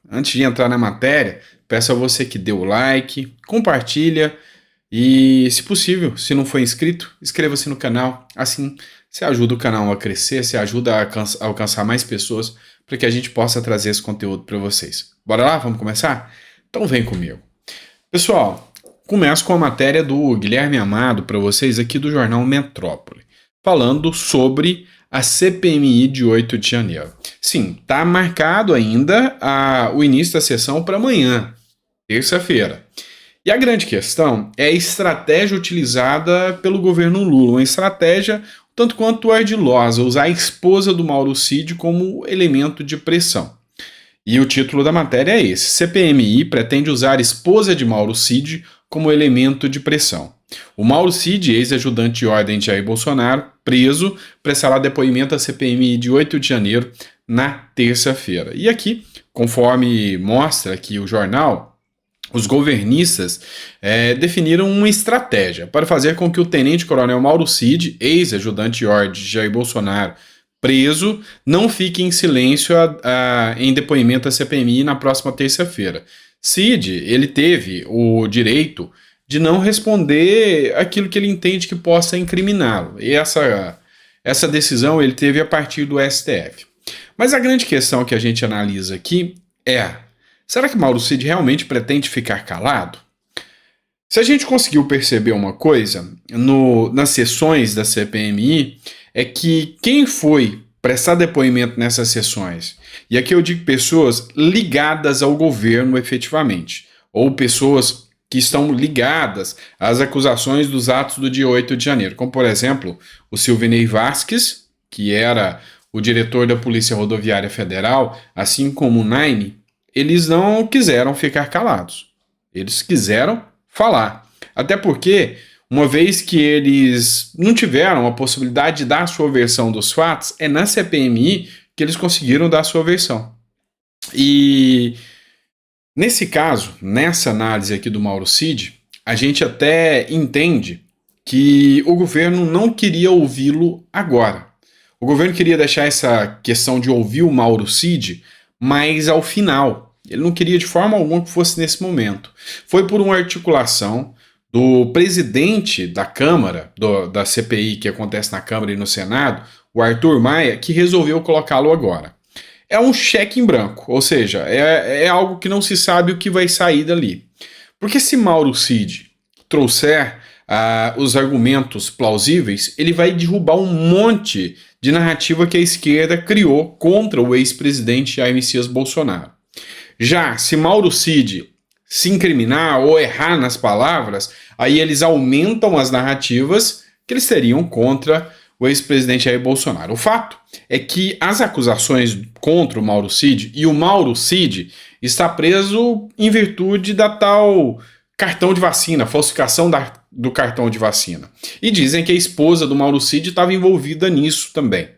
Antes de entrar na matéria, peço a você que dê o like, compartilha e, se possível, se não for inscrito, inscreva-se no canal. Assim, você ajuda o canal a crescer, você ajuda a alcançar mais pessoas para que a gente possa trazer esse conteúdo para vocês. Bora lá? Vamos começar? Então vem comigo. Pessoal, começo com a matéria do Guilherme Amado para vocês aqui do jornal Metrópole, falando sobre a CPMI de 8 de janeiro. Sim, está marcado ainda o início da sessão para amanhã, terça-feira. E a grande questão é a estratégia utilizada pelo governo Lula, uma estratégia tanto quanto ardilosa, usar a esposa do Mauro Cid como elemento de pressão. E o título da matéria é esse: CPMI pretende usar a esposa de Mauro Cid como elemento de pressão. O Mauro Cid, ex-ajudante de ordem de Jair Bolsonaro, preso, prestará depoimento à CPMI de 8 de janeiro, na terça-feira. E aqui, conforme mostra aqui o jornal, os governistas definiram uma estratégia para fazer com que o tenente-coronel Mauro Cid, ex-ajudante de ordem de Jair Bolsonaro, preso, não fique em silêncio em depoimento à CPMI na próxima terça-feira. Cid, ele teve o direito de não responder aquilo que ele entende que possa incriminá-lo. E essa decisão ele teve a partir do STF. Mas a grande questão que a gente analisa aqui é: será que Mauro Cid realmente pretende ficar calado? Se a gente conseguiu perceber uma coisa nas sessões da CPMI, é que quem foi prestar depoimento nessas sessões, e aqui eu digo pessoas ligadas ao governo efetivamente, ou pessoas que estão ligadas às acusações dos atos do dia 8 de janeiro, como por exemplo o Silvinei Vasquez, que era o diretor da Polícia Rodoviária Federal, assim como o Naime, eles não quiseram ficar calados, eles quiseram falar, até porque uma vez que eles não tiveram a possibilidade de dar a sua versão dos fatos, é na CPMI que eles conseguiram dar a sua versão. E nesse caso, nessa análise aqui do Mauro Cid, a gente até entende que o governo não queria ouvi-lo agora. O governo queria deixar essa questão de ouvir o Mauro Cid mais ao final. Ele não queria de forma alguma que fosse nesse momento. Foi por uma articulação do presidente da Câmara, da CPI, que acontece na Câmara e no Senado, o Arthur Maia, que resolveu colocá-lo agora. É um cheque em branco, ou seja, é algo que não se sabe o que vai sair dali. Porque se Mauro Cid trouxer os argumentos plausíveis, ele vai derrubar um monte de narrativa que a esquerda criou contra o ex-presidente Jair Messias Bolsonaro. Já se Mauro Cid se incriminar ou errar nas palavras, aí eles aumentam as narrativas que eles teriam contra o ex-presidente Jair Bolsonaro. O fato é que as acusações contra o Mauro Cid, e o Mauro Cid está preso em virtude da tal cartão de vacina, falsificação do cartão de vacina. E dizem que a esposa do Mauro Cid estava envolvida nisso também.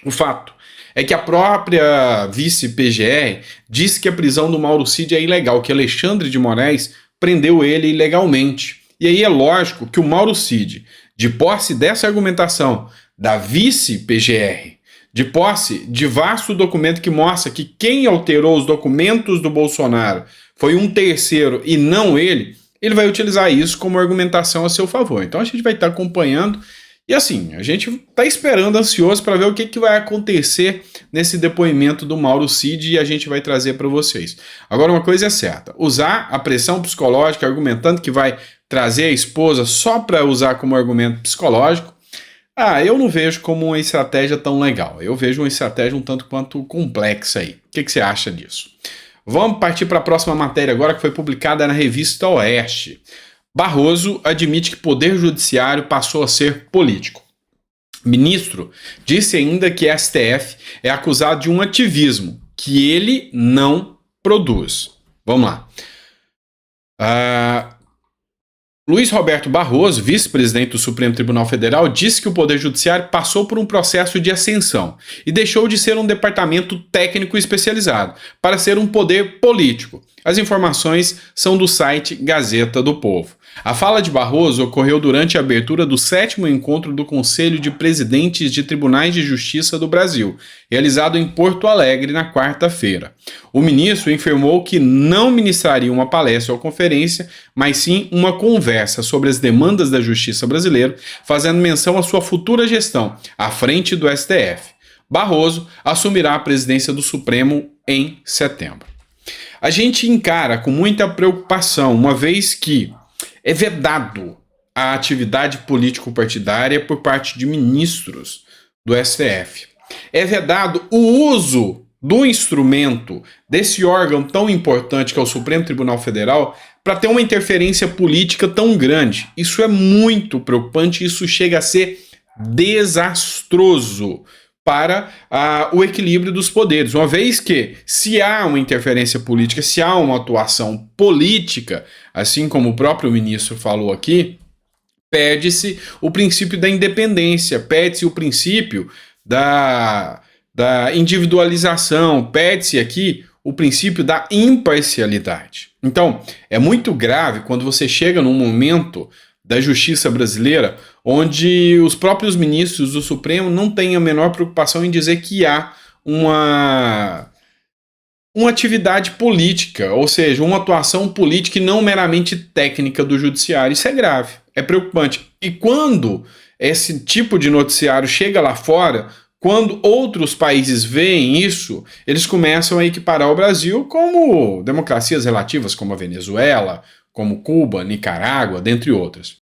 O fato é que a própria vice-PGR disse que a prisão do Mauro Cid é ilegal, que Alexandre de Moraes prendeu ele ilegalmente. E aí é lógico que o Mauro Cid, de posse dessa argumentação da vice-PGR, de posse de vasto documento que mostra que quem alterou os documentos do Bolsonaro foi um terceiro e não ele vai utilizar isso como argumentação a seu favor. Então a gente vai estar acompanhando. E assim, a gente está esperando, ansioso para ver o que vai acontecer nesse depoimento do Mauro Cid e a gente vai trazer para vocês. Agora, uma coisa é certa: usar a pressão psicológica argumentando que vai trazer a esposa só para usar como argumento psicológico, eu não vejo como uma estratégia tão legal. Eu vejo uma estratégia um tanto quanto complexa aí. O que você acha disso? Vamos partir para a próxima matéria agora, que foi publicada na revista Oeste. Barroso admite que poder judiciário passou a ser político. Ministro disse ainda que STF é acusado de um ativismo que ele não produz. Vamos lá. Luiz Roberto Barroso, vice-presidente do Supremo Tribunal Federal, disse que o Poder Judiciário passou por um processo de ascensão e deixou de ser um departamento técnico especializado para ser um poder político. As informações são do site Gazeta do Povo. A fala de Barroso ocorreu durante a abertura do 7º encontro do Conselho de Presidentes de Tribunais de Justiça do Brasil, realizado em Porto Alegre na quarta-feira. O ministro informou que não ministraria uma palestra ou conferência, mas sim uma conversa sobre as demandas da justiça brasileira, fazendo menção à sua futura gestão à frente do STF. Barroso assumirá a presidência do Supremo em setembro. A gente encara com muita preocupação, uma vez que é vedado a atividade político-partidária por parte de ministros do STF. É vedado o uso do instrumento desse órgão tão importante que é o Supremo Tribunal Federal para ter uma interferência política tão grande. Isso é muito preocupante, isso chega a ser desastroso para o equilíbrio dos poderes, uma vez que, se há uma interferência política, se há uma atuação política, assim como o próprio ministro falou aqui, perde-se o princípio da independência, perde-se o princípio da individualização, perde-se aqui o princípio da imparcialidade. Então, é muito grave quando você chega num momento da justiça brasileira, onde os próprios ministros do Supremo não têm a menor preocupação em dizer que há uma atividade política, ou seja, uma atuação política e não meramente técnica do judiciário. Isso é grave, é preocupante. E quando esse tipo de noticiário chega lá fora, quando outros países veem isso, eles começam a equiparar o Brasil como democracias relativas, como a Venezuela, como Cuba, Nicarágua, dentre outras.